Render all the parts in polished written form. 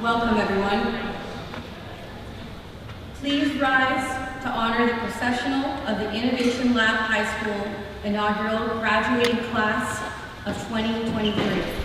Welcome, everyone. Please rise to honor the processional of the Innovation Lab High School inaugural graduating class of 2023.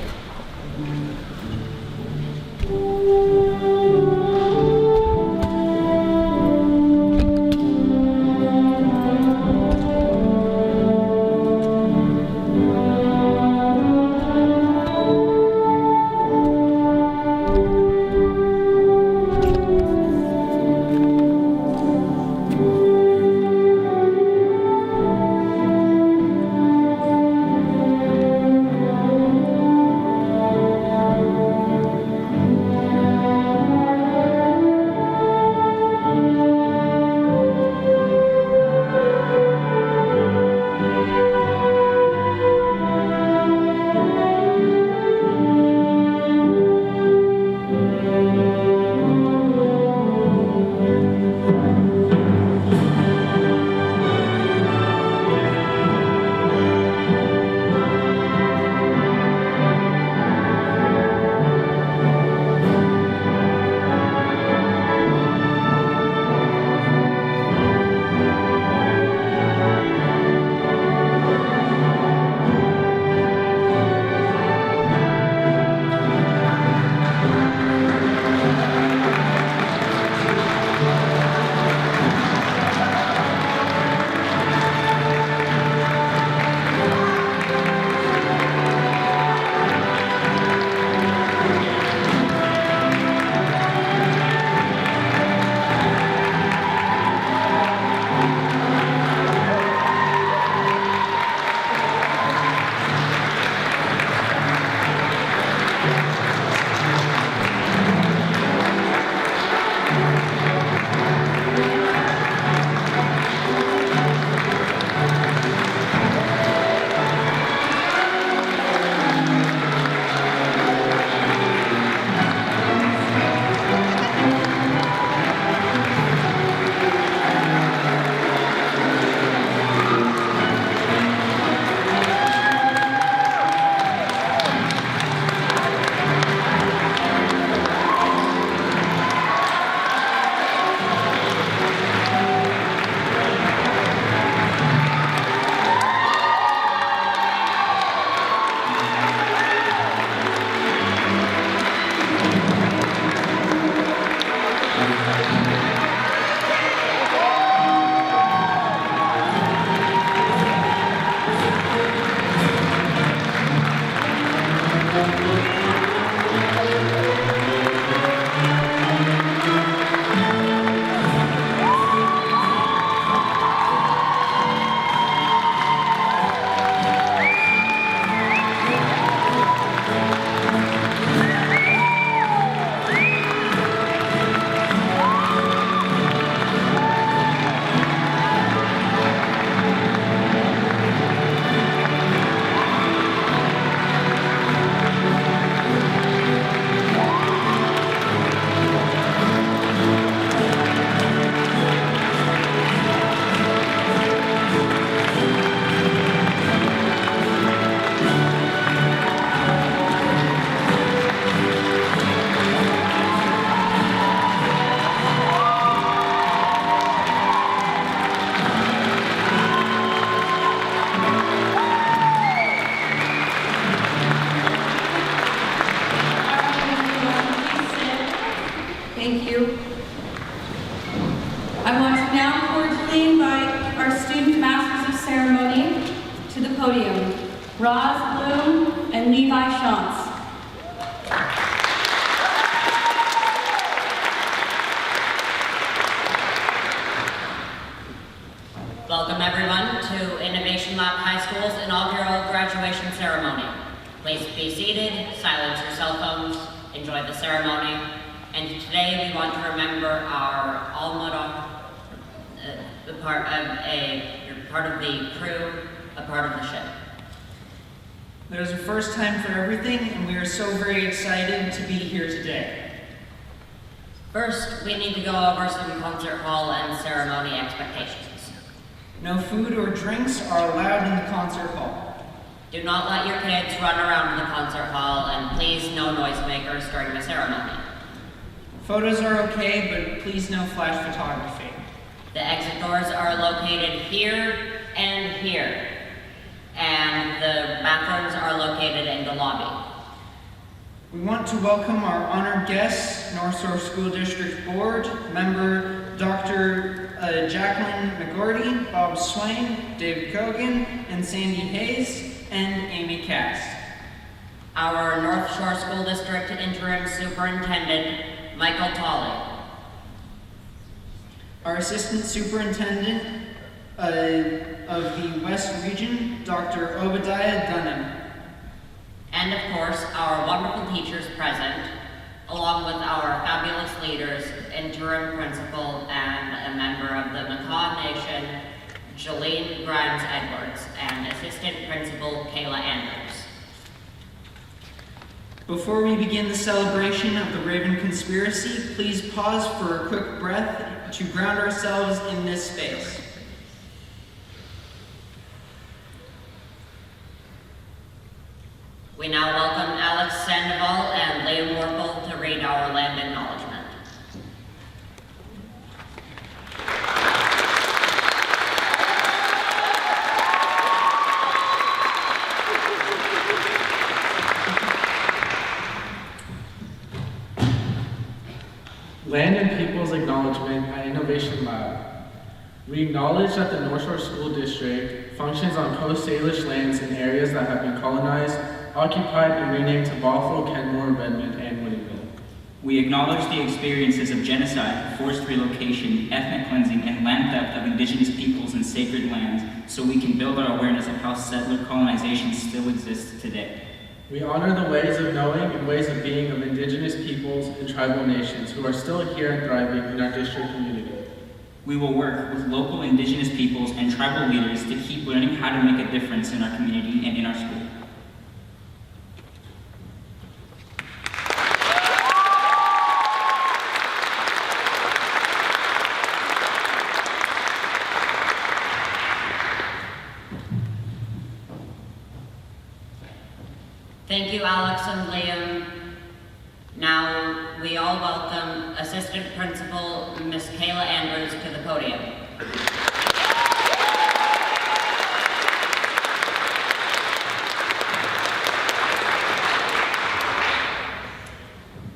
Thank you. I want to now cordially invite our student masters of ceremony to the podium, Roz Bloom and Levi Shantz. Welcome everyone to Innovation Lab High School's inaugural graduation ceremony. Please be seated, silence your cell phones, enjoy the ceremony. And today we want to remember our alma part of the crew, a part of the ship. There's a first time for everything, and we are so very excited to be here today. First, we need to go over some concert hall and ceremony expectations. No food or drinks are allowed in the concert hall. Do not let your kids run around in the concert hall, and please no noisemakers during the ceremony. Photos are okay, but please no flash photography. The exit doors are located here and here, and the bathrooms are located in the lobby. We want to welcome our honored guests, North Shore School District Board member Dr. Jacqueline McGorty, Bob Swain, Dave Kogan, and Sandy Hayes, and Amy Cast. Our North Shore School District Interim Superintendent, Michael Tolley. Our Assistant Superintendent of the West Region, Dr. Obadiah Dunham. And of course, our wonderful teachers present, along with our fabulous leaders, interim principal and a member of the Macaw Nation, Jolene Grimes-Edwards, and assistant principal, Kayla Andrews. Before we begin the celebration of the Raven Conspiracy, please pause for a quick breath to ground ourselves in this space. We now welcome Alex Sandoval and Liam Warple to read our land acknowledgement. Land and Peoples Acknowledgement at Innovation Lab. We acknowledge that the North Shore School District functions on Coast Salish lands in areas that have been colonized, occupied, and renamed to Bothell, Kenmore, Redmond, and Whittingville. We acknowledge the experiences of genocide, forced relocation, ethnic cleansing, and land theft of indigenous peoples and sacred lands, so we can build our awareness of how settler colonization still exists today. We honor the ways of knowing and ways of being of indigenous peoples and tribal nations who are still here and thriving in our district community. We will work with local indigenous peoples and tribal leaders to keep learning how to make a difference in our community and in our school. Thank you, Alex and Liam. Now, we all welcome Assistant Principal, Miss Kayla Andrews, to the podium.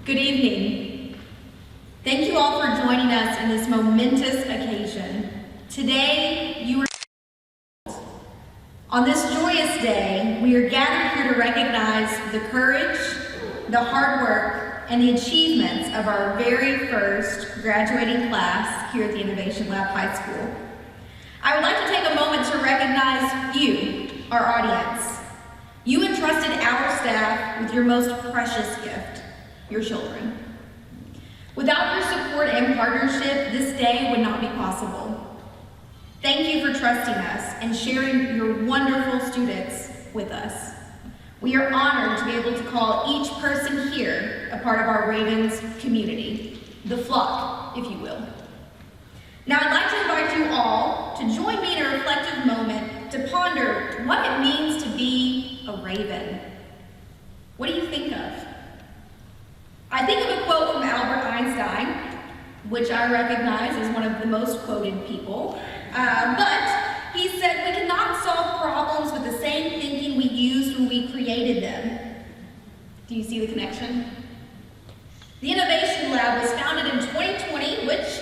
Good evening. Thank you all for joining us in this momentous occasion. Today, you are on this joyous day, we are gathered here to recognize the courage, the hard work, and the achievements of our very first graduating class here at the Innovation Lab High School. I would like to take a moment to recognize you, our audience. You entrusted our staff with your most precious gift, your children. Without your support and partnership, this day would not be possible. Thank you for trusting us and sharing your wonderful students with us. We are honored to be able to call each person here a part of our Ravens community, the flock, if you will. Now I'd like to invite you all to join me in a reflective moment to ponder what it means to be a Raven. What do you think of? I think of a quote from Albert Einstein, which I recognize as one of the most quoted people. But he said we cannot solve problems with the same thinking we used when we created them. Do you see the connection? The Innovation Lab was founded in 2020, which,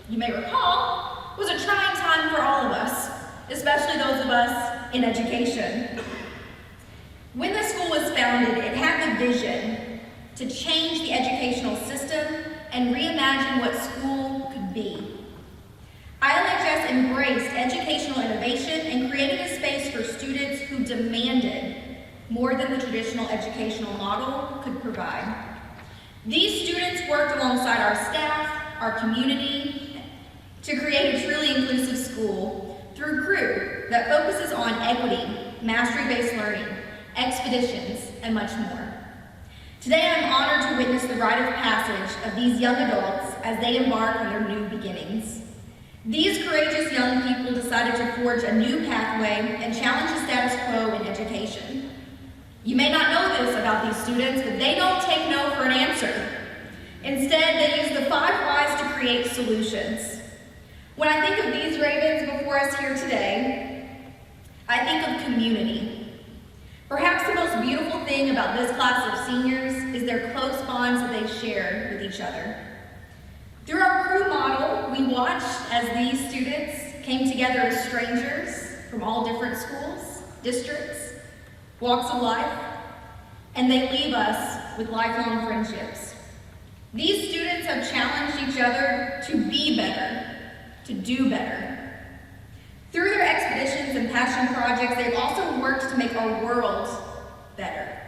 you may recall, was a trying time for all of us, especially those of us in education. When the school was founded, it had the vision to change the educational system and reimagine what school could be. ILHS embraced educational innovation and created a space for students who demanded more than the traditional educational model could provide. These students worked alongside our staff, our community, to create a truly inclusive school through CREW that focuses on equity, mastery-based learning, expeditions, and much more. Today I'm honored to witness the rite of passage of these young adults as they embark on their new beginnings. These courageous young people decided to forge a new pathway and challenge the status quo in education. You may not know this about these students, but they don't take no for an answer. Instead, they use create solutions. When I think of these Ravens before us here today, I think of community. Perhaps the most beautiful thing about this class of seniors is their close bonds that they share with each other. Through our crew model, we watched as these students came together as strangers from all different schools, districts, walks of life, and they leave us with lifelong friendships. These students have challenged each other to be better, to do better. Through their expeditions and passion projects, they've also worked to make our world better.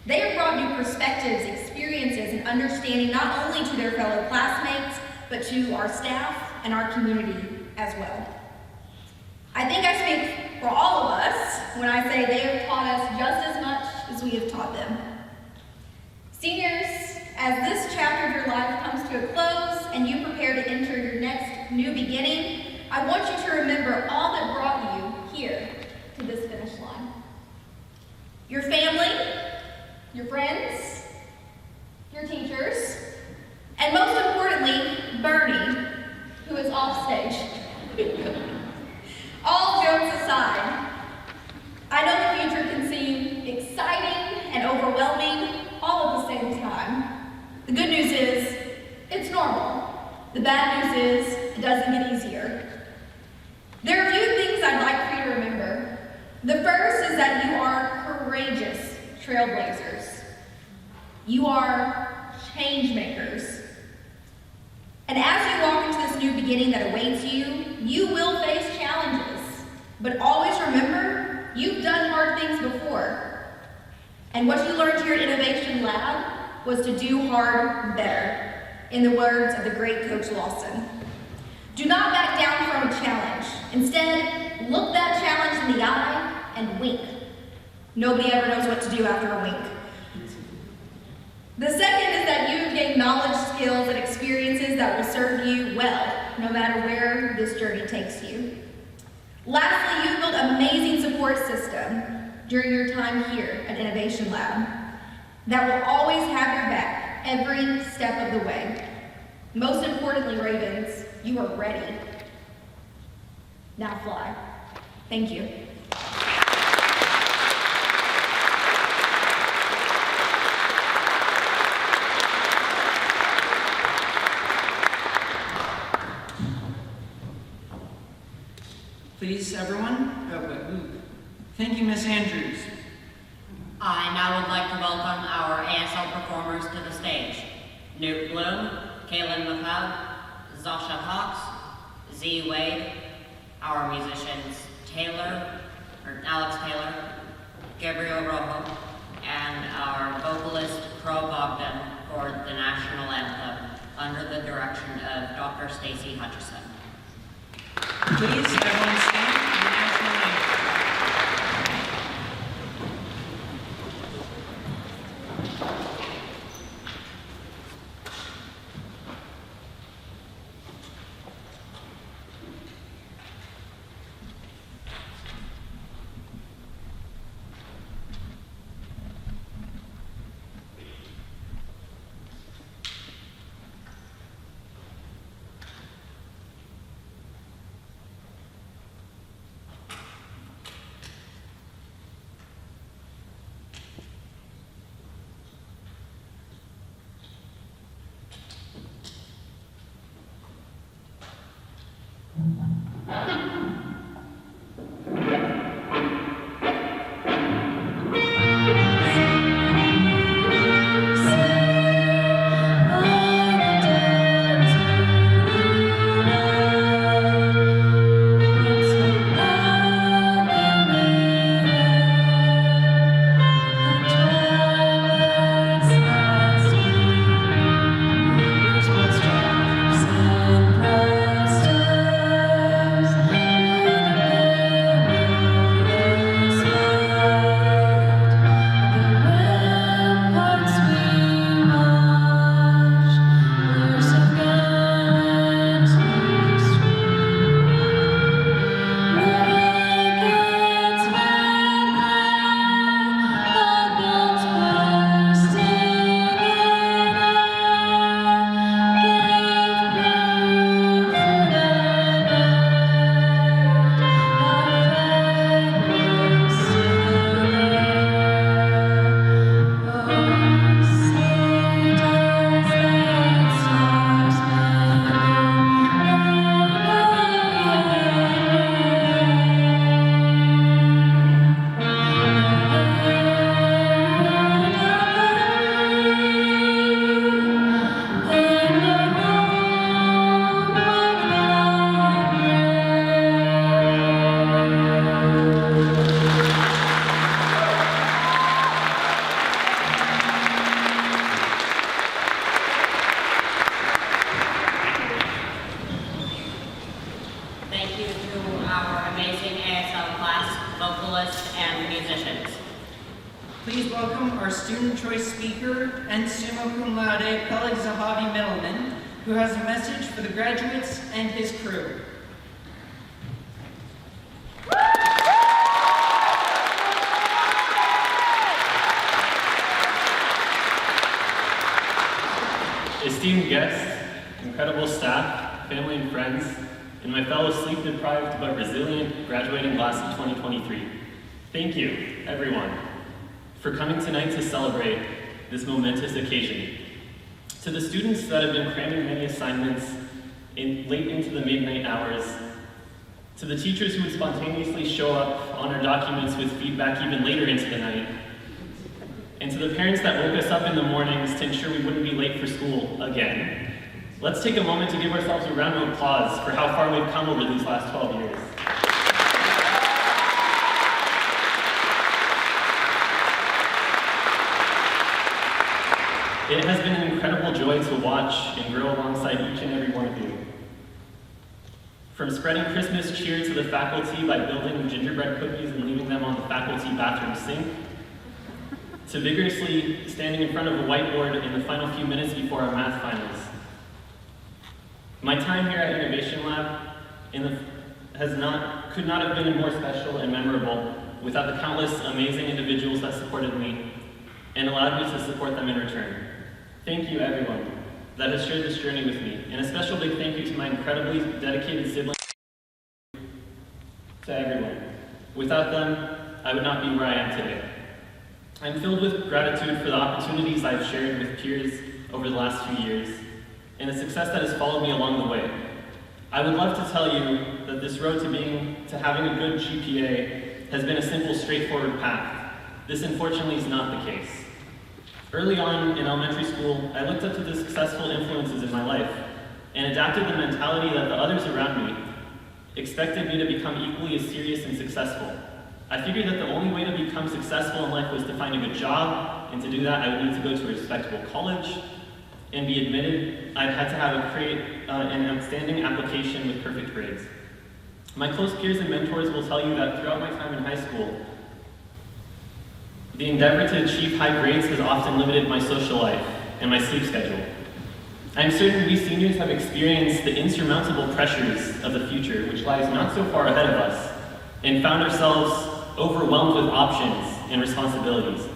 They have brought new perspectives, experiences, and understanding not only to their fellow classmates, but to our staff and our community as well. I think I speak for all of us when I say they have taught us just as much as we have taught them. Seniors, as this chapter of your life comes to a close and you prepare to enter your next new beginning, I want you to remember all that brought you here to this finish line. Your family, your friends, your teachers, and most importantly, Bernie, who is off stage. All jokes aside, I know the future can seem exciting and overwhelming all at the same time. The good news is, it's normal. The bad news is, it doesn't get easier. There are a few things I'd like for you to remember. The first is that you are courageous trailblazers. You are change makers. And as you walk into this new beginning that awaits you, you will face challenges. But always remember, you've done hard things before. And what you learned here at Innovation Lab was to do hard better, in the words of the great Coach Lawson. Do not back down from a challenge. Instead, look that challenge in the eye and wink. Nobody ever knows what to do after a wink. The second is that you have gained knowledge, skills, and experiences that will serve you well, no matter where this journey takes you. Lastly, you built an amazing support system during your time here at Innovation Lab that will always have your back every step of the way. Most importantly, Ravens, you are ready. Now fly. Thank you. Please, everyone. Thank you, Miss Andrews. I now would like to welcome our ASL performers to the stage. Newt Bloom, Kaylin McLeod, Zasha Cox, Z. Wade, our musicians Alex Taylor, Gabriel Rojo, and our vocalist Crow Bogdan for the national anthem under the direction of Dr. Stacy Hutchison. Please, everyone stand for the national anthem. welcome our student choice speaker and summa cum laude Pele Zahavi Middleman, who has a message for the graduates and his crew. Esteemed guests, incredible staff, family and friends, and my fellow sleep-deprived but resilient graduating class of 2023. Thank you, everyone, for coming tonight to celebrate this momentous occasion. To the students that have been cramming many assignments late into the midnight hours, to the teachers who would spontaneously show up on our documents with feedback even later into the night, and to the parents that woke us up in the mornings to ensure we wouldn't be late for school again, let's take a moment to give ourselves a round of applause for how far we've come over these last 12 years. It has been an incredible joy to watch and grow alongside each and every one of you. From spreading Christmas cheer to the faculty by building gingerbread cookies and leaving them on the faculty bathroom sink, to vigorously standing in front of a whiteboard in the final few minutes before our math finals. My time here at Innovation Lab could not have been more special and memorable without the countless amazing individuals that supported me and allowed me to support them in return. Thank you, everyone that has shared this journey with me, and a special big thank you to my incredibly dedicated siblings, to everyone. Without them, I would not be where I am today. I'm filled with gratitude for the opportunities I've shared with peers over the last few years, and the success that has followed me along the way. I would love to tell you that this road to having a good GPA has been a simple, straightforward path. This unfortunately is not the case. Early on in elementary school, I looked up to the successful influences in my life and adapted the mentality that the others around me expected me to become equally as serious and successful. I figured that the only way to become successful in life was to find a good job, and to do that I would need to go to a respectable college and be admitted. I'd had to have an outstanding application with perfect grades. My close peers and mentors will tell you that throughout my time in high school, the endeavor to achieve high grades has often limited my social life and my sleep schedule. I am certain we seniors have experienced the insurmountable pressures of the future, which lies not so far ahead of us, and found ourselves overwhelmed with options and responsibilities.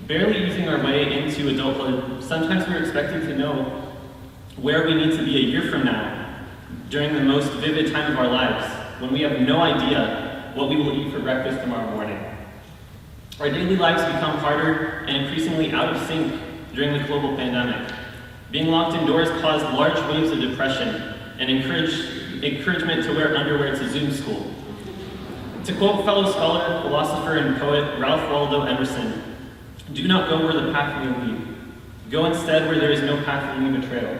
Barely easing our way into adulthood, sometimes we're expected to know where we need to be a year from now, during the most vivid time of our lives, when we have no idea what we will eat for breakfast tomorrow morning. Our daily lives become harder and increasingly out of sync during the global pandemic. Being locked indoors caused large waves of depression and encouragement to wear underwear to Zoom school. To quote fellow scholar, philosopher, and poet Ralph Waldo Emerson, "Do not go where the path may lead. Go instead where there is no path to leave a trail."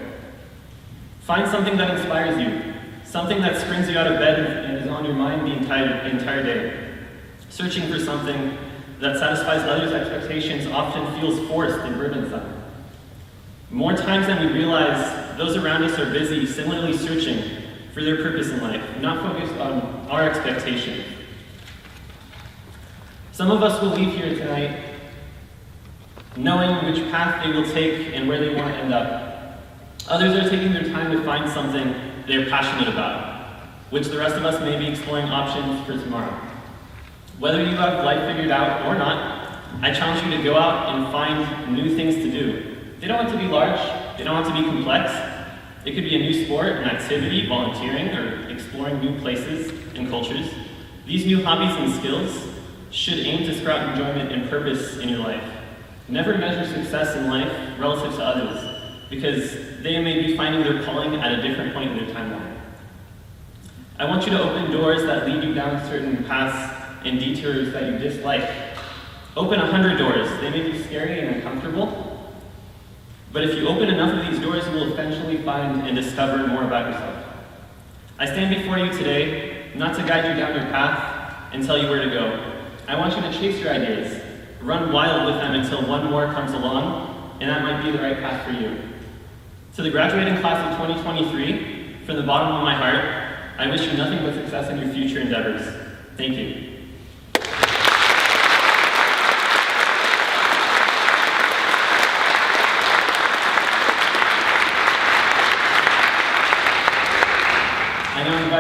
Find something that inspires you, something that springs you out of bed and is on your mind the entire day. Searching for something that satisfies others' expectations often feels forced and burdensome. More times than we realize, those around us are busy similarly searching for their purpose in life, not focused on our expectations. Some of us will leave here tonight knowing which path they will take and where they want to end up. Others are taking their time to find something they're passionate about, which the rest of us may be exploring options for tomorrow. Whether you have life figured out or not, I challenge you to go out and find new things to do. They don't have to be large, they don't have to be complex. It could be a new sport, an activity, volunteering, or exploring new places and cultures. These new hobbies and skills should aim to sprout enjoyment and purpose in your life. Never measure success in life relative to others, because they may be finding their calling at a different point in their timeline. I want you to open doors that lead you down certain paths and detours that you dislike. Open 100 doors. They may be scary and uncomfortable, but if you open enough of these doors, you will eventually find and discover more about yourself. I stand before you today not to guide you down your path and tell you where to go. I want you to chase your ideas, run wild with them until one more comes along, and that might be the right path for you. To the graduating class of 2023, from the bottom of my heart, I wish you nothing but success in your future endeavors. Thank you.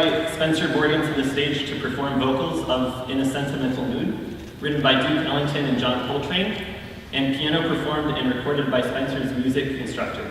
invite Spencer Morgan to the stage to perform vocals of In a Sentimental Mood, written by Duke Ellington and John Coltrane, and piano performed and recorded by Spencer's music instructor.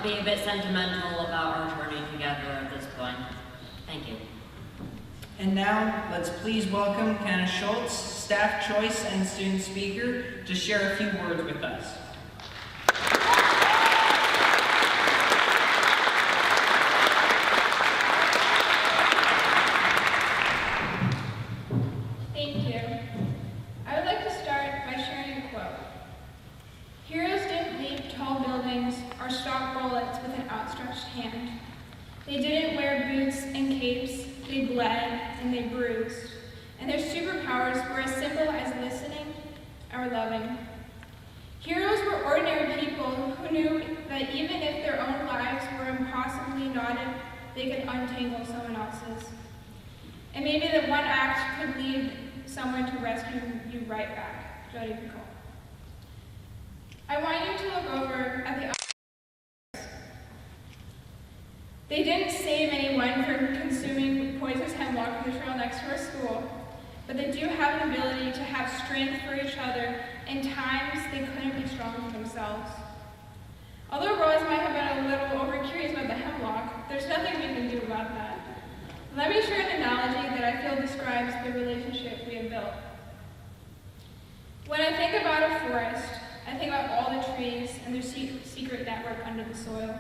be a bit sentimental about our journey together at this point. Thank you. And now, let's please welcome Kenneth Schultz, staff choice and student speaker, to share a few words with us. Thank you. I would like to start by sharing a quote. Heroes didn't leap tall buildings or stalk bullets with an outstretched hand. They didn't wear boots and capes, they bled and they bruised. And their superpowers were as simple as listening or loving. Heroes were ordinary people who knew that even if their own lives were impossibly knotted, they could untangle someone else's. And maybe that one act could lead someone to rescue you right back. Jody Picoult. I want you to look over at the They didn't save anyone from consuming poisonous hemlock in the trail next to our school, but they do have an ability to have strength for each other in times they couldn't be strong for themselves. Although Rose might have been a little over-curious about the hemlock, there's nothing we can do about that. Let me share an analogy that I feel describes the relationship we have built. When I think about a forest, I think about all the trees and their secret network under the soil.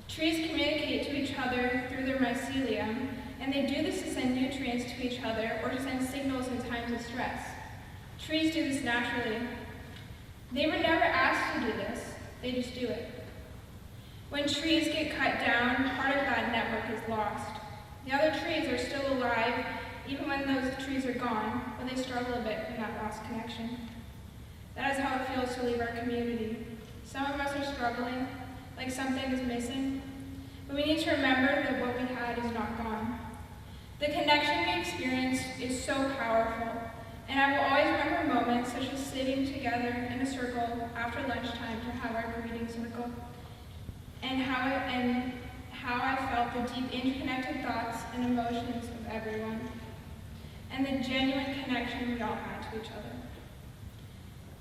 Trees communicate to each other through their mycelium, and they do this to send nutrients to each other or to send signals in times of stress. Trees do this naturally. They were never asked to do this, they just do it. When trees get cut down, part of that network is lost. The other trees are still alive, even when those trees are gone, but they struggle a bit from that lost connection. That is how it feels to leave our community. Some of us are struggling, like something is missing, but we need to remember that what we had is not gone. The connection we experienced is so powerful, and I will always remember moments such as sitting together in a circle after lunchtime to have our greeting circle, and how I felt the deep interconnected thoughts and emotions of everyone, and the genuine connection we all had to each other.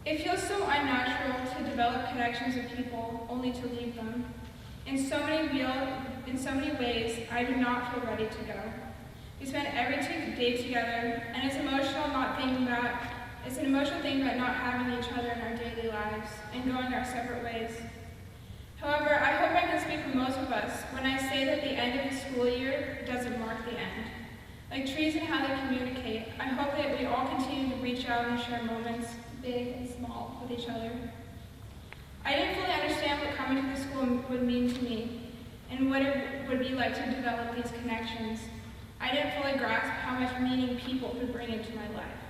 It feels so unnatural to develop connections with people only to leave them. In so many ways, I do not feel ready to go. We spend every day together, and it's an emotional thing about not having each other in our daily lives and going our separate ways. However, I hope I can speak for most of us when I say that the end of the school year doesn't mark the end. Like trees and how they communicate, I hope that we all continue to reach out and share moments, big and small, with each other. I didn't fully understand what coming to the school would mean to me and what it would be like to develop these connections. I didn't fully grasp how much meaning people could bring into my life.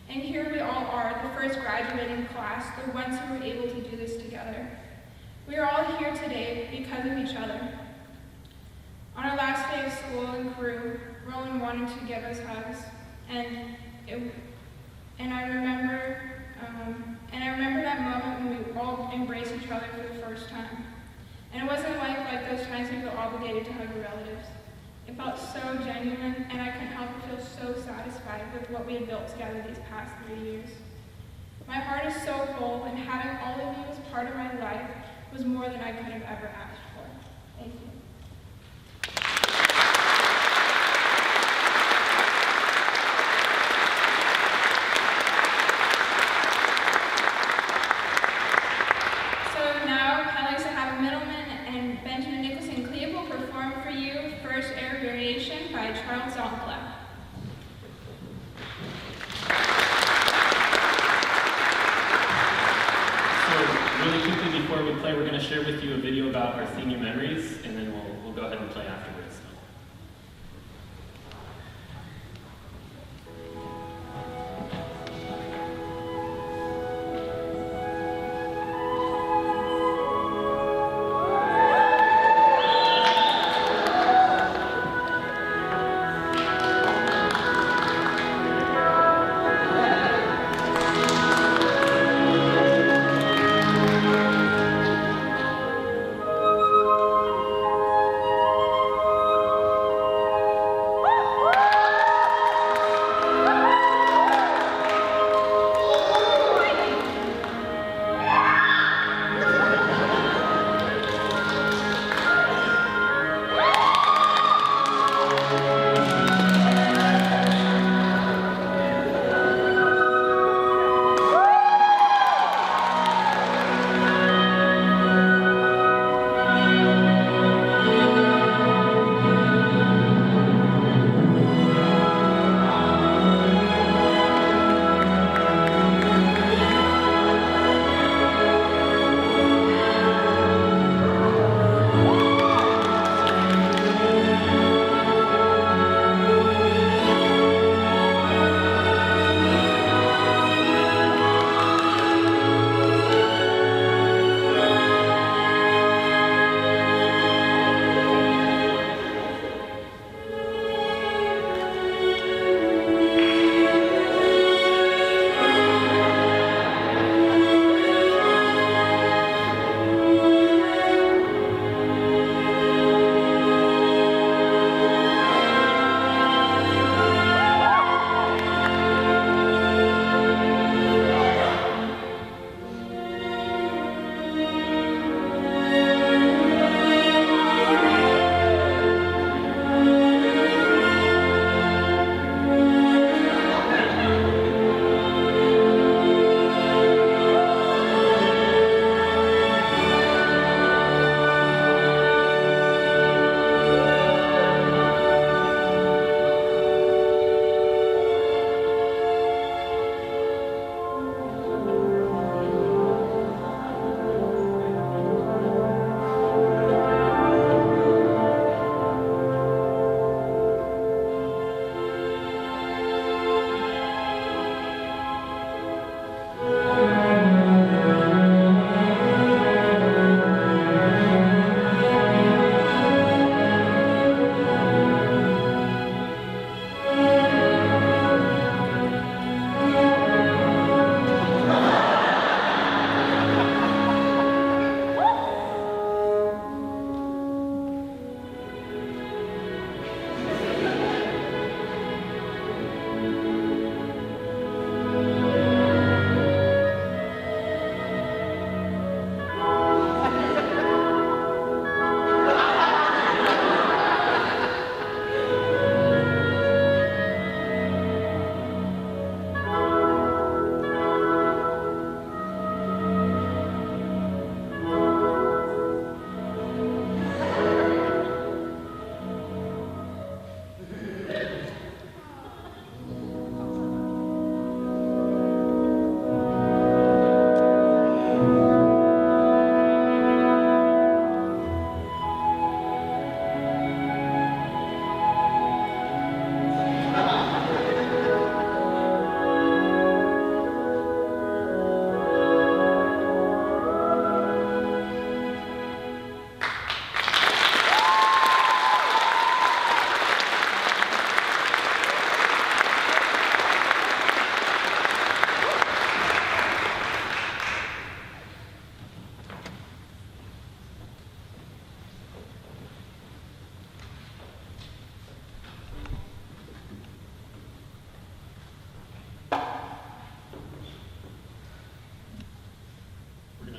And here we all are, the first graduating class, the ones who were able to do this together. We are all here today because of each other. On our last day of school in Crew, Roland wanted to give us hugs, and I remember that moment when we all embraced each other for the first time. And it wasn't like those times we feel obligated to hug our relatives. It felt so genuine, and I couldn't help but feel so satisfied with what we had built together these past 3 years. My heart is so full, and having all of you as part of my life was more than I could have ever asked for. Thank you. So now I'd like to have Middleman and Benjamin Nicholson Cleve will perform for you First Air Variation by Charles Zonkla. Really quickly before we play, we're going to share with you a video about our senior memories, and then we'll go ahead and play afterwards.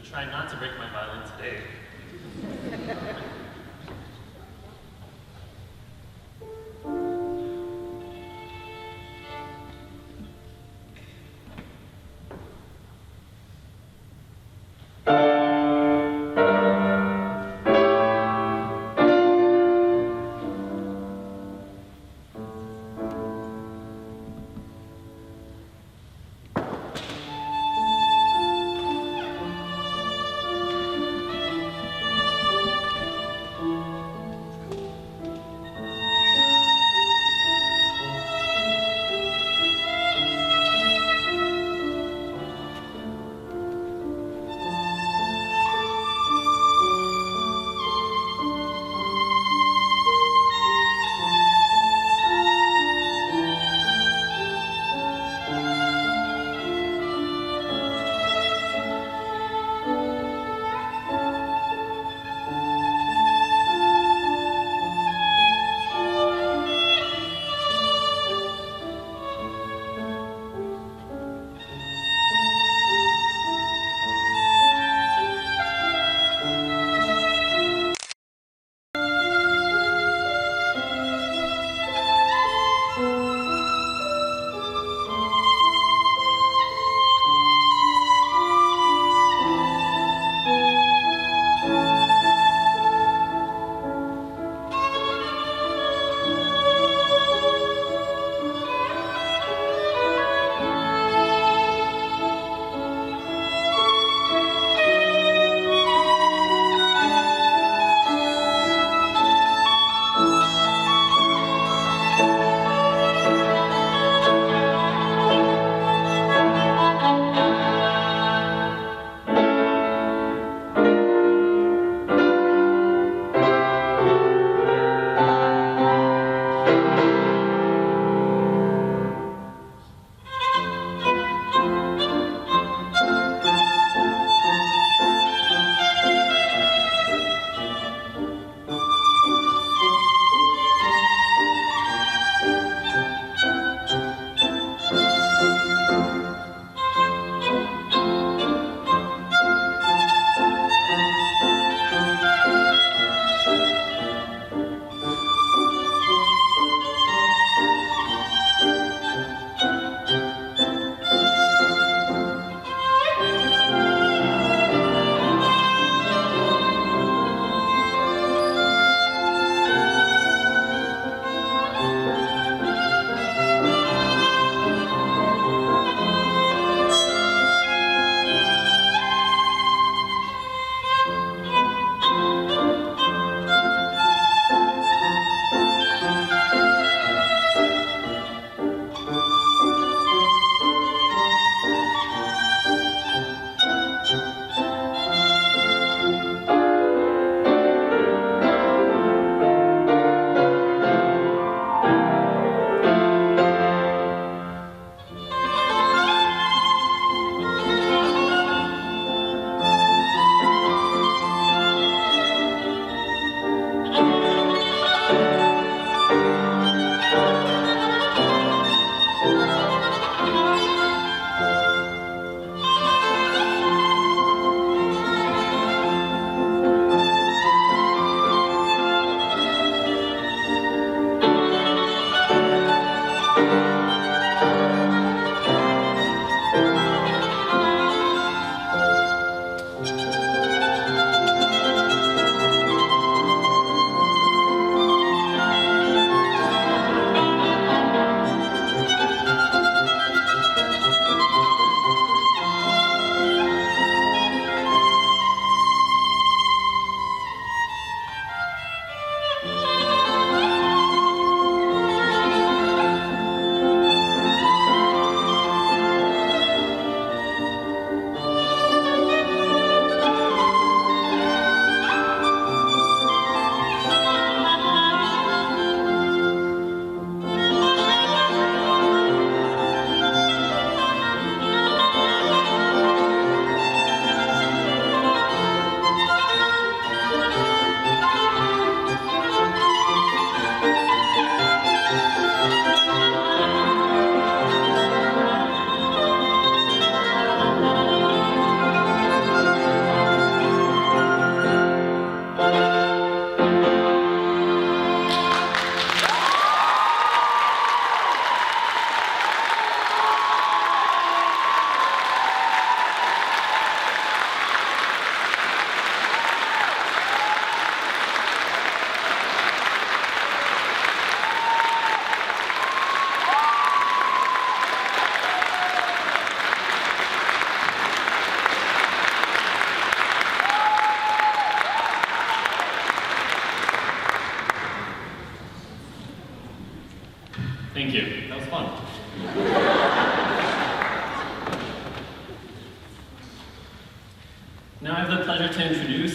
try not to break my violin today.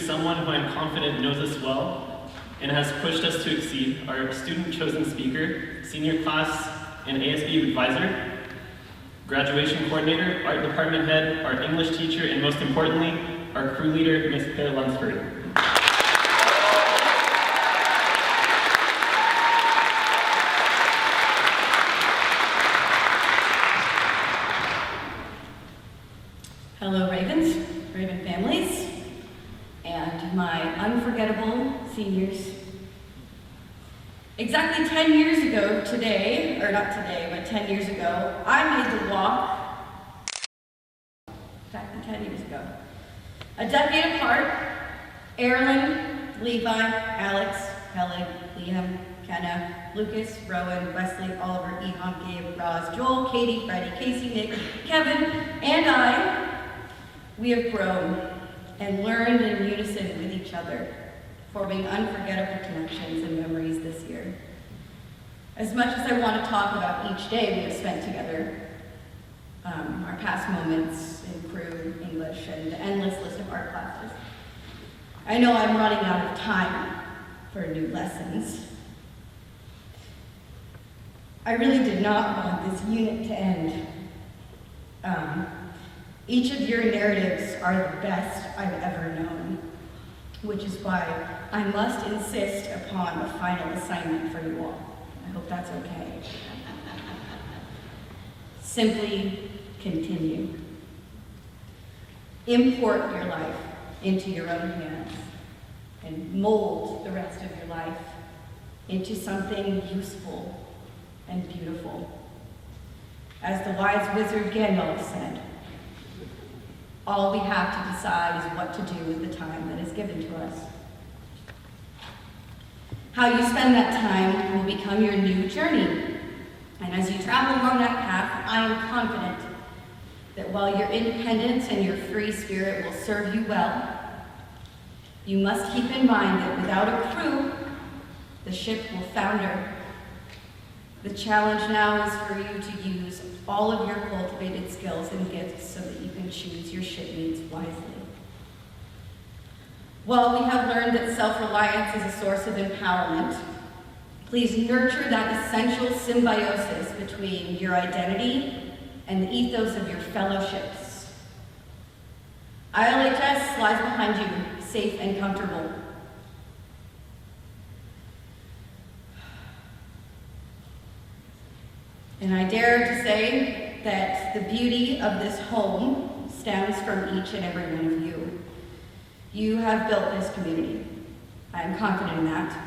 someone who I'm confident knows us well and has pushed us to exceed, our student chosen speaker, senior class and ASB advisor, graduation coordinator, art department head, our English teacher, and most importantly, our crew leader, Ms. Claire Lunsford. Hello, Ravens, Raven families, and my unforgettable seniors. Exactly 10 years ago today, or not today, but 10 years ago, I made the walk, exactly 10 years ago. A decade apart, Erilyn, Levi, Alex, Helen, Liam, Kenna, Lucas, Rowan, Wesley, Oliver, Ehon, Gabe, Roz, Joel, Katie, Freddie, Casey, Nick, Kevin, and I, we have grown and learned in unison with each other, forming unforgettable connections and memories this year. As much as I want to talk about each day we have spent together, our past moments in crew, English, and the endless list of art classes, I know I'm running out of time for new lessons. I really did not want this unit to end. Each of your narratives are the best I've ever known, which is why I must insist upon a final assignment for you all. I hope that's okay. Simply continue. Import your life into your own hands and mold the rest of your life into something useful and beautiful. As the wise wizard Gandalf said, all we have to decide is what to do with the time that is given to us. How you spend that time will become your new journey. And as you travel along that path, I am confident that while your independence and your free spirit will serve you well, you must keep in mind that without a crew, the ship will founder. The challenge now is for you to use all of your cultivated skills and gifts so that you can choose your shipmates wisely. While we have learned that self-reliance is a source of empowerment, please nurture that essential symbiosis between your identity and the ethos of your fellowships. ILHS lies behind you, safe and comfortable. And I dare to say that the beauty of this home stems from each and every one of you. You have built this community. I am confident in that.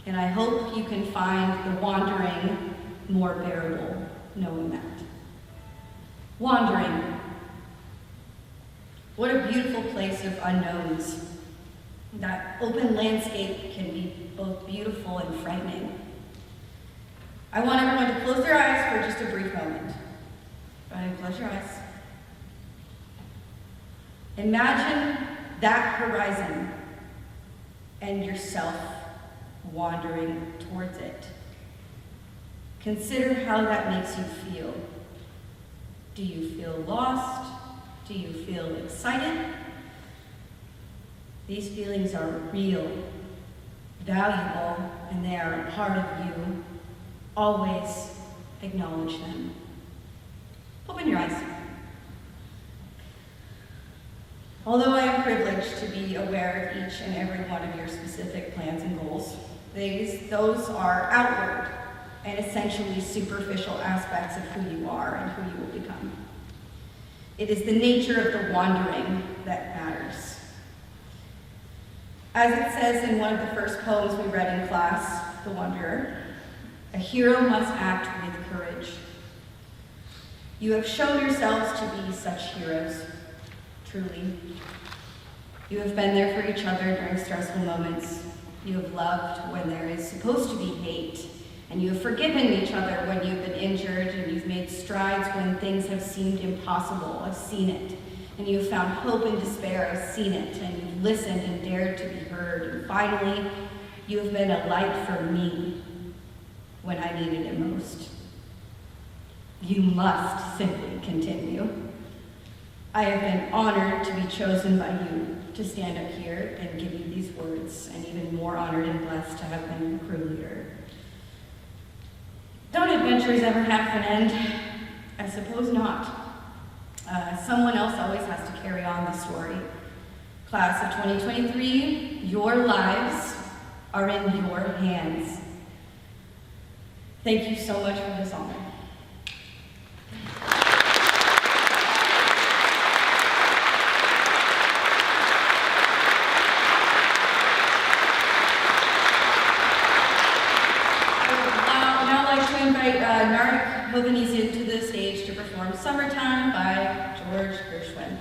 And I hope you can find the wandering more bearable knowing that. Wandering. What a beautiful place of unknowns. That open landscape can be both beautiful and frightening. I want everyone to close their eyes for just a brief moment. Go ahead and close your eyes. Imagine that horizon and yourself wandering towards it. Consider how that makes you feel. Do you feel lost? Do you feel excited? These feelings are real, valuable, and they are a part of you. Always acknowledge them. Open your eyes. Although I am privileged to be aware of each and every one of your specific plans and goals, those are outward and essentially superficial aspects of who you are and who you will become. It is the nature of the wandering that matters. As it says in one of the first poems we read in class, The Wanderer, a hero must act with courage. You have shown yourselves to be such heroes, truly. You have been there for each other during stressful moments. You have loved when there is supposed to be hate, and you have forgiven each other when you've been injured, and you've made strides when things have seemed impossible. I've seen it. And you have found hope in despair. I've seen it. And you've listened and dared to be heard. And finally, you have been a light for me when I needed it most. You must simply continue. I have been honored to be chosen by you to stand up here and give you these words, and even more honored and blessed to have been a crew leader. Don't adventures ever have an end? I suppose not. Someone else always has to carry on the story. Class of 2023, your lives are in your hands. Thank you so much for this honor. I'd like to invite Narek Hovanesian to the stage to perform Summertime by George Gershwin.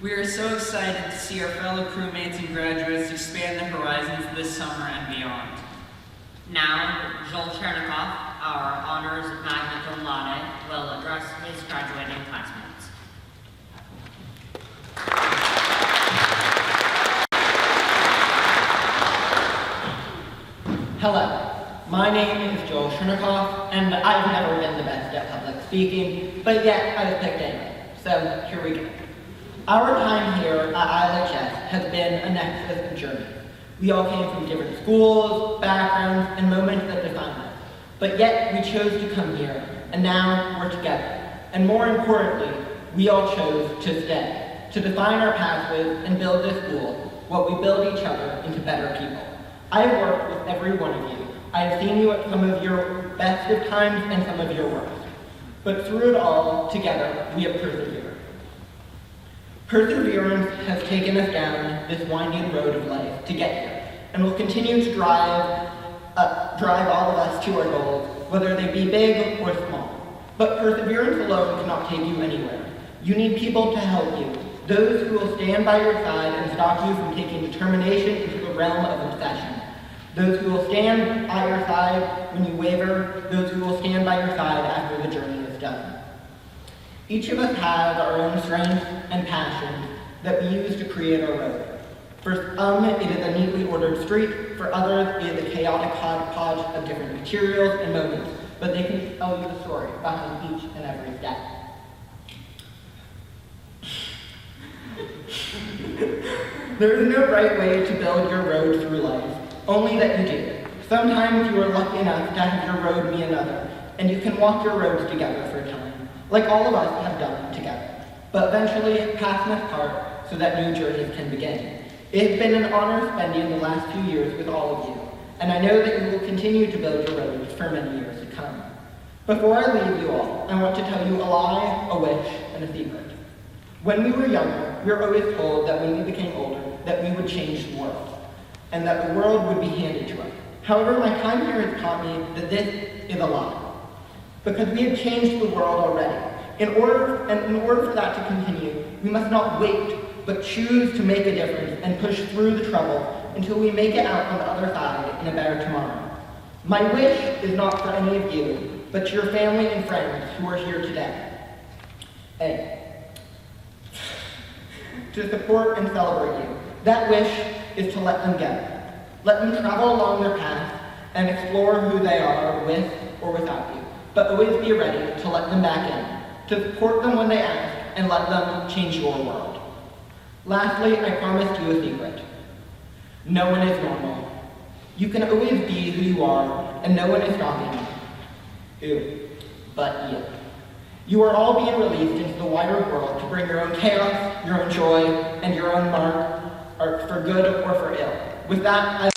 We are so excited to see our fellow crewmates and graduates expand their horizons this summer and beyond. Now, Joel Chernikoff, our honors magna cum laude, will address his graduating classmates. Hello, my name is Joel Chernikoff, and I've never been the best at public speaking, but yet I was picked anyway, so here we go. Our time here at ILHS has been a nexus of journey. We all came from different schools, backgrounds, and moments that define us, but yet we chose to come here, and now we're together. And more importantly, we all chose to stay, to define our pathways and build this school, while we build each other into better people. I have worked with every one of you. I have seen you at some of your best of times and some of your worst. But through it all, together, we have persevered. Perseverance has taken us down this winding road of life to get here, and will continue to drive all of us to our goals, whether they be big or small. But perseverance alone cannot take you anywhere. You need people to help you, those who will stand by your side and stop you from taking determination into the realm of obsession. Those who will stand by your side when you waver, those who will stand by your side after the journey is done. Each of us has our own strengths and passions that we use to create our road. For some, it is a neatly ordered street. For others, it is a chaotic hodgepodge of different materials and moments, but they can tell you the story behind each and every step. There is no right way to build your road through life, only that you do. Sometimes you are lucky enough to have your road be another, and you can walk your roads together for a time, like all of us have done together. But eventually, paths must part so that new journeys can begin. It has been an honor spending the last few years with all of you, and I know that you will continue to build your roads for many years to come. Before I leave you all, I want to tell you a lie, a wish, and a secret. When we were younger, we were always told that when we became older, that we would change the world, and that the world would be handed to us. However, my time here has taught me that this is a lie, because we have changed the world already. In order for that to continue, we must not wait, but choose to make a difference and push through the trouble until we make it out on the other side in a better tomorrow. My wish is not for any of you, but to your family and friends who are here today. A. To support and celebrate you. That wish is to let them go. Let them travel along their path and explore who they are with or without you, but always be ready to let them back in, to support them when they ask, and let them change your world. Lastly, I promised you a secret. No one is normal. You can always be who you are, and no one is stopping you. But you. You are all being released into the wider world to bring your own chaos, your own joy, and your own mark, for good or for ill. With that,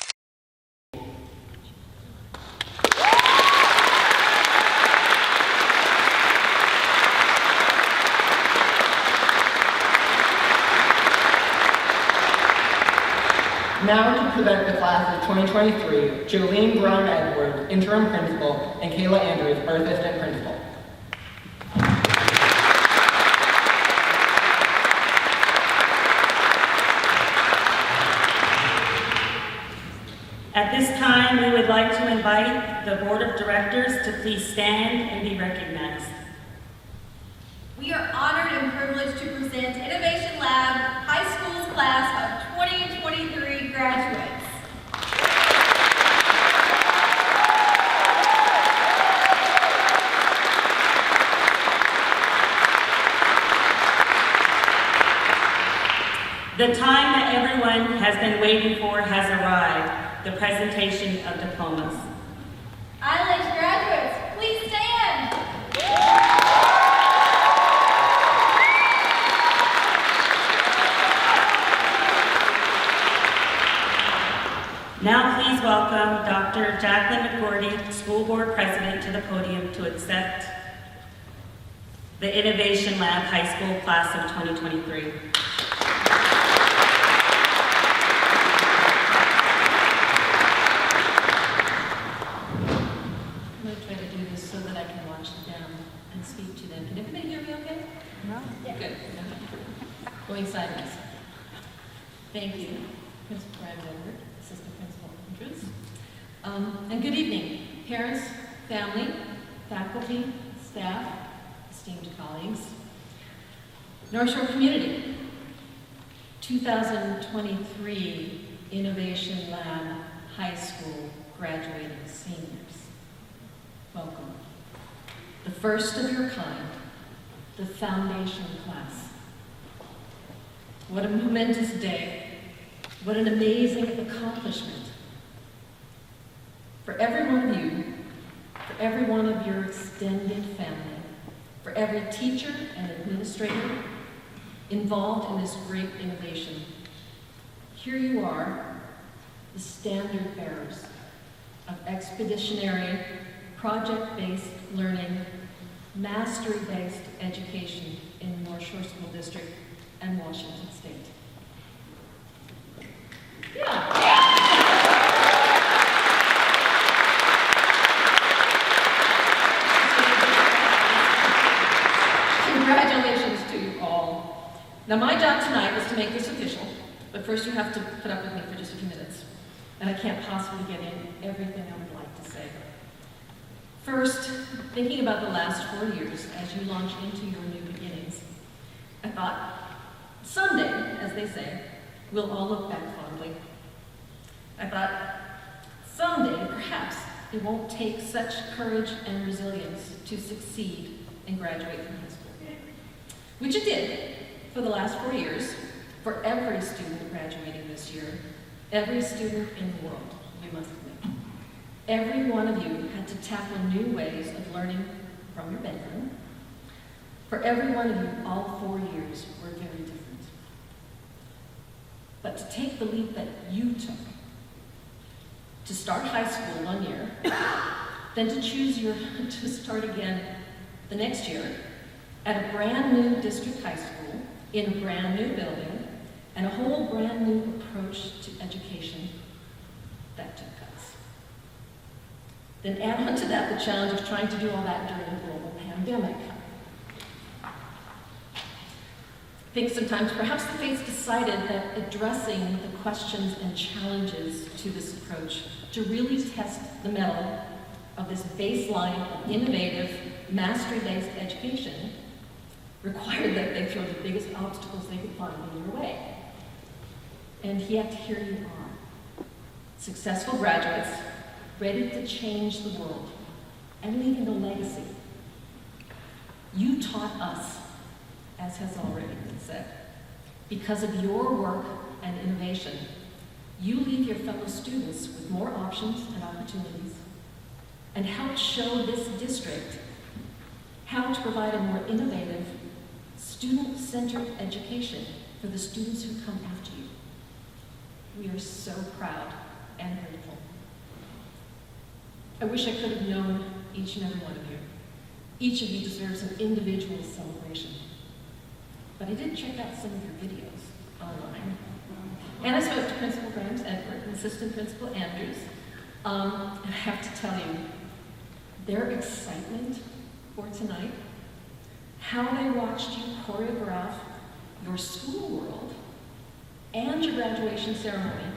Now to present the class of 2023, Jolene Brown Edwards, interim principal, and Kayla Andrews, our assistant principal. At this time, we would like to invite the Board of Directors to please stand and be recognized. We are honored and privileged to present Innovation Lab High School's class of 2023 graduates. The time that everyone has been waiting for has arrived, the presentation of diplomas. ILHS graduates, please stand. Now please welcome Dr. Jacqueline McGordy, School Board President, to the podium to accept the Innovation Lab High School class of 2023. I'm going to try to do this so that I can watch them and speak to them. Can everybody hear me okay? No. Yeah. Good. Going sideways. Thank you, Principal Graham-Edward, Assistant Principal Andrews. And good evening, parents, family, faculty, staff, esteemed colleagues. North Shore community, 2023 Innovation Lab High School graduating seniors. Welcome. The first of your kind, the foundation class. What a momentous day. What an amazing accomplishment. For every one of you, for every one of your extended family, for every teacher and administrator involved in this great innovation, here you are, the standard bearers of expeditionary, project-based learning, mastery-based education in North Shore School District and Washington State. Congratulations to you all. Now my job tonight is to make this official, but first you have to put up with me for just a few minutes. And I can't possibly get in everything I would like to say. First, thinking about the last 4 years as you launch into your new beginnings, I thought, someday, as they say, we'll all look back fondly. I thought, someday, perhaps, it won't take such courage and resilience to succeed and graduate from high school. Which it did for the last 4 years, for every student graduating this year, every student in the world, you must admit. Every one of you had to tackle new ways of learning from your bedroom. For every one of you, all 4 years were very different. But to take the leap that you took, to start high school 1 year, then to choose to start again the next year at a brand new district high school, in a brand new building, and a whole brand new approach to education, that took guts. Then add on to that the challenge of trying to do all that during a global pandemic. I think sometimes perhaps the fates decided that addressing the questions and challenges to this approach to really test the mettle of this baseline of innovative, mastery-based education required that they throw the biggest obstacles they could find in your way. And yet here you are, successful graduates, ready to change the world and leaving a legacy. You taught us, as has already been said. Because of your work and innovation, you leave your fellow students with more options and opportunities, and help show this district how to provide a more innovative, student-centered education for the students who come after you. We are so proud and grateful. I wish I could have known each and every one of you. Each of you deserves an individual celebration. But I did check out some of your videos online. And I spoke to Principal Graham-Edward and Assistant Principal Andrews. And I have to tell you, their excitement for tonight, how they watched you choreograph your school world and your graduation ceremony,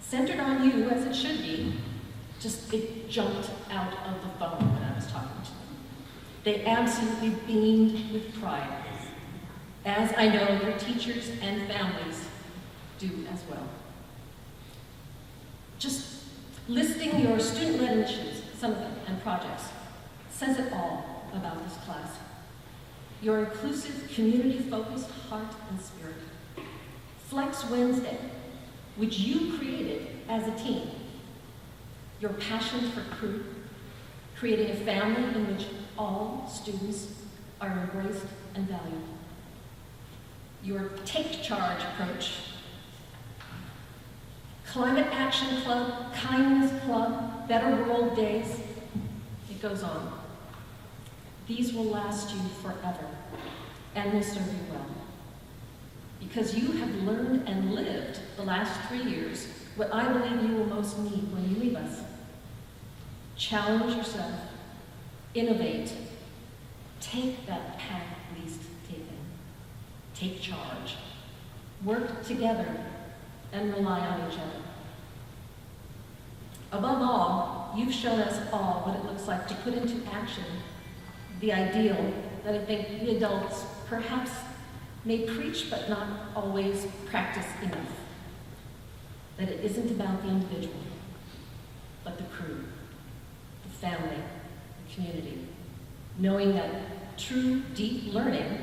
centered on you as it should be, just it jumped out of the phone when I was talking to them. They absolutely beamed with pride, as I know your teachers and families do as well. Just listing your student-led initiatives, some of them, and projects, says it all about this class. Your inclusive, community-focused heart and spirit. Flex Wednesday, which you created as a team. Your passion for crew, creating a family in which all students are embraced and valued. Your Take Charge approach. Climate Action Club, Kindness Club, Better World Days. It goes on. These will last you forever and will serve you well. Because you have learned and lived the last 3 years what I believe you will most need when you leave us. Challenge yourself, innovate, take that path least taken, take charge, work together, and rely on each other. Above all, you've shown us all what it looks like to put into action the ideal that I think the adults perhaps may preach but not always practice enough. That it isn't about the individual, but the crew, the family, the community. Knowing that true, deep learning,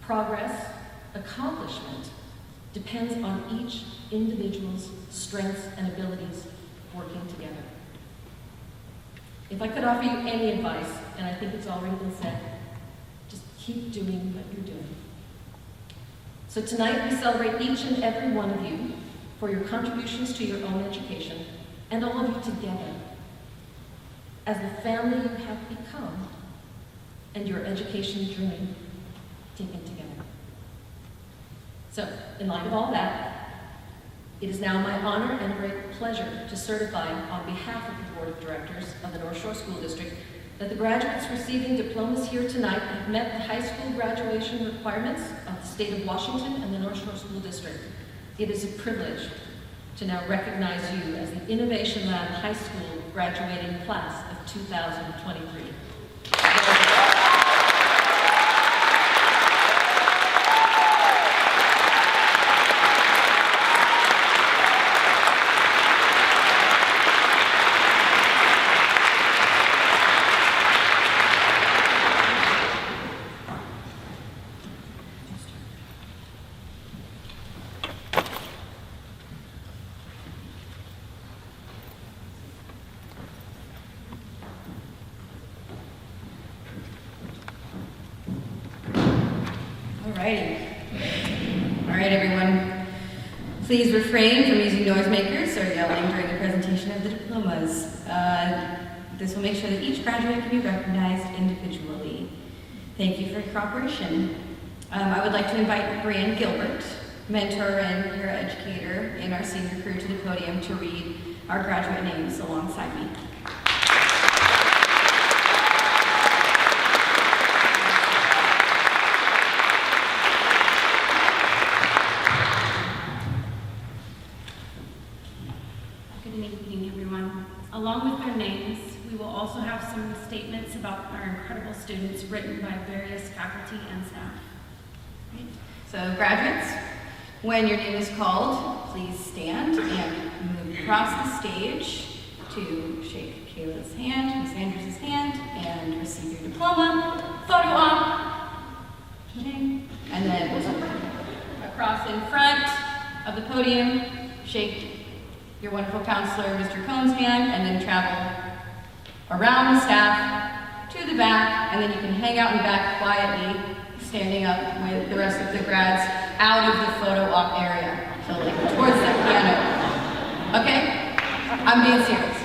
progress, accomplishment depends on each individual's strengths and abilities working together. If I could offer you any advice, and I think it's already been said, just keep doing what you're doing. So tonight we celebrate each and every one of you for your contributions to your own education, and all of you together as the family you have become and your education journey taken together. So, in light of all that, it is now my honor and great pleasure to certify on behalf of the Board of Directors of the North Shore School District that the graduates receiving diplomas here tonight have met the high school graduation requirements of the state of Washington and the North Shore School District. It is a privilege to now recognize you as the Innovation Lab High School graduating class of 2023. All right, everyone. Please refrain from using noisemakers or yelling during the presentation of the diplomas. This will make sure that each graduate can be recognized individually. Thank you for your cooperation. I would like to invite Brianne Gilbert, mentor and peer educator in our senior crew, to the podium to read our graduate names alongside me. Along with their names, we will also have some statements about our incredible students written by various faculty and staff. Great. So graduates, when your name is called, please stand and move across the stage to shake Kayla's hand, Ms. Andrews' hand, and receive your diploma. Photo op. And then across in front of the podium, shake your wonderful counselor, Mr. Cohn's hand, and then travel around the staff to the back, and then you can hang out in the back quietly, standing up with the rest of the grads out of the photo op area, so like towards the piano. Okay? I'm being serious.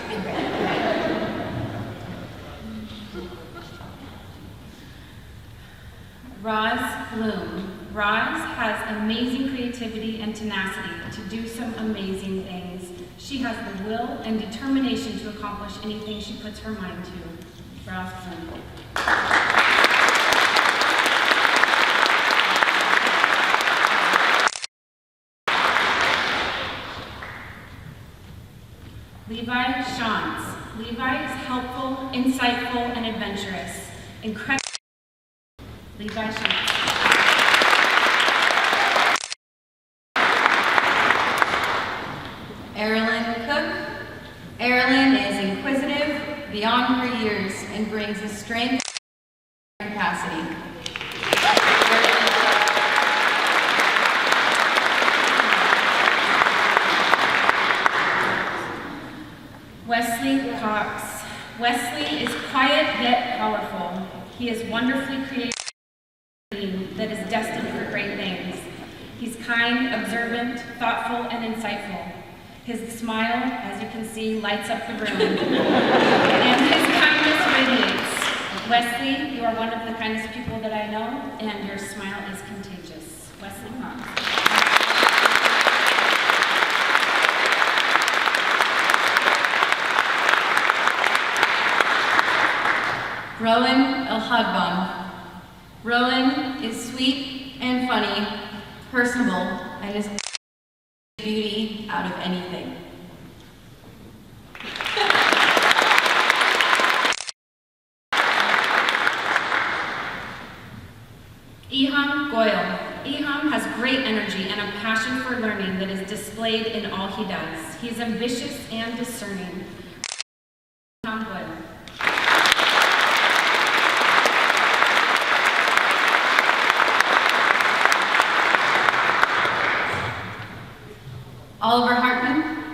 Roz Bloom. Roz has amazing creativity and tenacity to do some amazing things. She has the will and determination to accomplish anything she puts her mind to. Roz Bloom. Levi Shantz. Levi is helpful, insightful, and adventurous. Incredible. Levi Shantz. Erilyn Cook. Erilyn is inquisitive, beyond her years, and brings a strength and capacity. Wesley Cox. Wesley is quiet yet powerful. He is wonderfully creative that is destined for great things. He's kind, observant, thoughtful, and insightful. His smile, as you can see, lights up the room. And his kindness radiates. Wesley, you are one of the kindest people that I know, and your smile is contagious. Wesley Cox. Rowan El-Hadban. Rowan is sweet and funny, personable, and his beauty out of anything. Eham Goyle. Eham has great energy and a passion for learning that is displayed in all he does. He is ambitious and discerning. Eham Goyle. Oliver Hartman.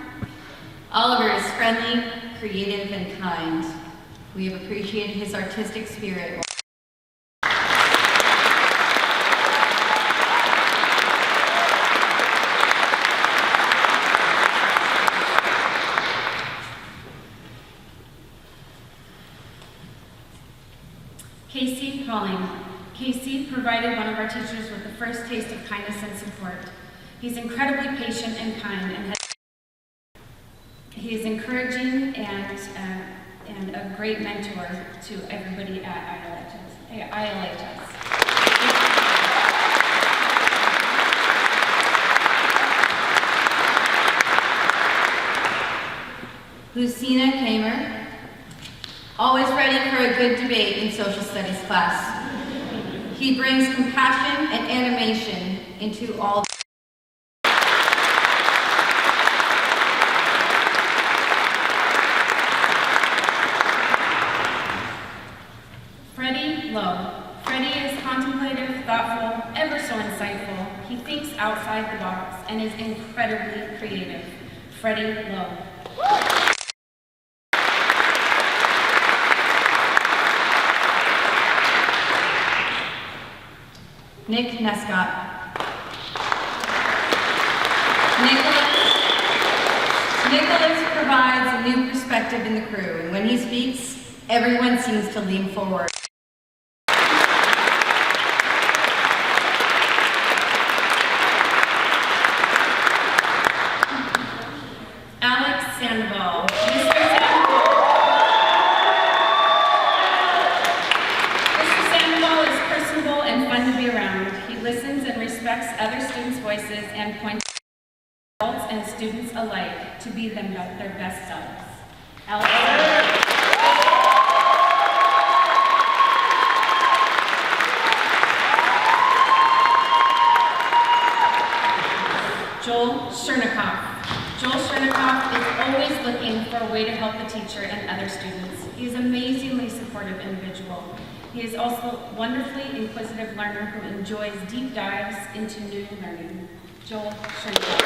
Oliver is friendly, creative, and kind. We have appreciated his artistic spirit. Casey Holling. Casey provided one of our teachers with the first taste of kindness and support. He's incredibly patient and kind, and he is encouraging and a great mentor to everybody at ILHS. Lucina Kamer, always ready for a good debate in social studies class. He brings compassion and animation into all. Freddie Lowe. Freddie is contemplative, thoughtful, ever so insightful. He thinks outside the box and is incredibly creative. Freddie Lowe. Nick Nescott. Nicholas provides a new perspective in the crew, and when he speaks, everyone seems to lean forward. Alex Sandoval. Mr. Sandoval is personable and fun to be around. He listens and respects other students' voices and points adults and students alike to be their best selves. Alex Sandoval. Joel Chernikoff. Joel Chernikoff is always looking for a way to help the teacher and other students. He is an amazingly supportive individual. He is also a wonderfully inquisitive learner who enjoys deep dives into new learning. Joel Chernikoff.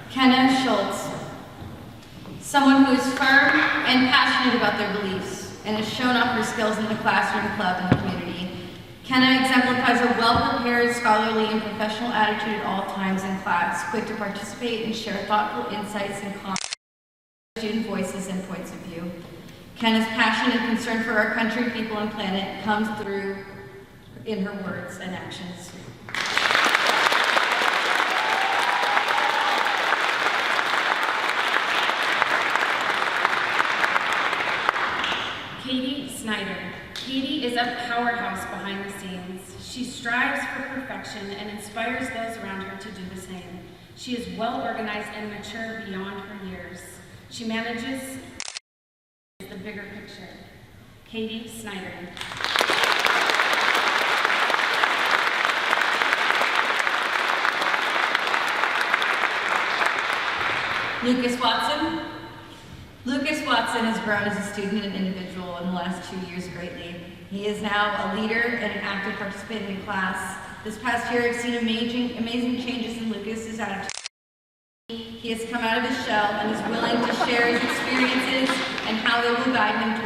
Kenna Schultz, someone who is firm and passionate about their beliefs and has shown off her skills in the classroom, club, and the community. Kenna exemplifies a well-prepared, scholarly, and professional attitude at all times in class, quick to participate and share thoughtful insights and comments, student voices and points of view. Kenna's passion and concern for our country, people, and planet comes through in her words and actions. Katie Snyder. Katie is a powerhouse behind the scenes. She strives for perfection and inspires those around her to do the same. She is well organized and mature beyond her years. She manages the bigger picture. Katie Snyder. Lucas Watson. Lucas Watson has grown as a student and individual in the last 2 years greatly. He is now a leader and an active participant in class. This past year, I've seen amazing changes in Lucas's attitude. He has come out of his shell and is willing to share his experiences and how they will guide him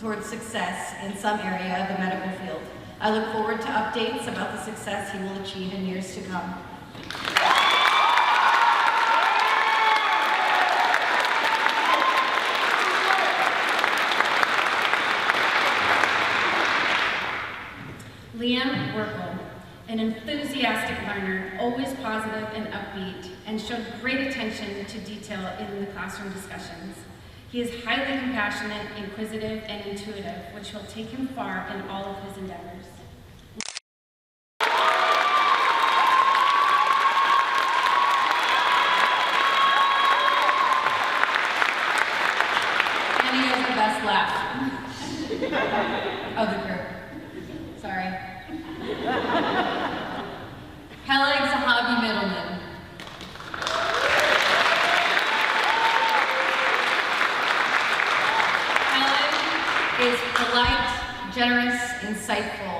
towards success in some area of the medical field. I look forward to updates about the success he will achieve in years to come. Liam Werkel, an enthusiastic learner, always positive and upbeat, and showed great attention to detail in the classroom discussions. He is highly compassionate, inquisitive, and intuitive, which will take him far in all of his endeavors. And he has the best laugh of the group. Sorry. Helen Sahabi Middleman. Helen is polite, generous, insightful,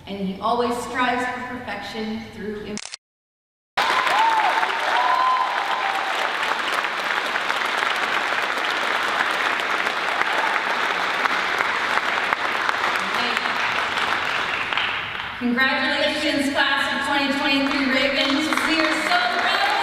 and he always strives for perfection through Congratulations, class of 2023 Ravens. We are so proud of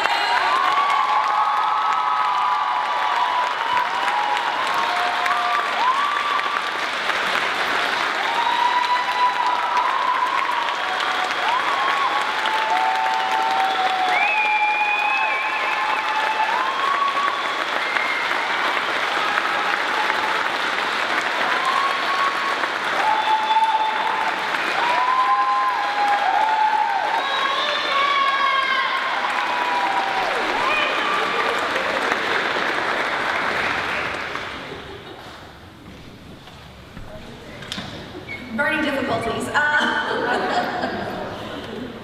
burning difficulties.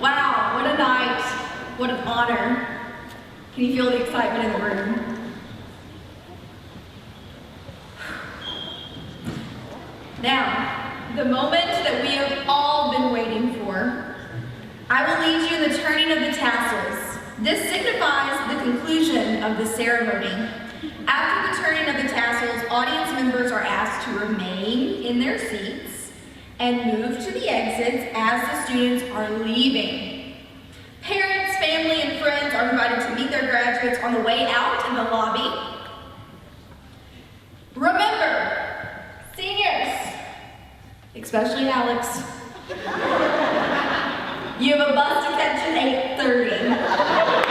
Wow, what a night. What an honor. Can you feel the excitement in the room? Now, the moment that we have all been waiting for. I will lead you in the turning of the tassels. This signifies the conclusion of the ceremony. After the turning of the tassels, audience members are asked to remain in their seats and move to the exits as the students are leaving. Parents, family, and friends are invited to meet their graduates on the way out in the lobby. Remember, seniors, especially Alex, you have a bus to catch at 8:30.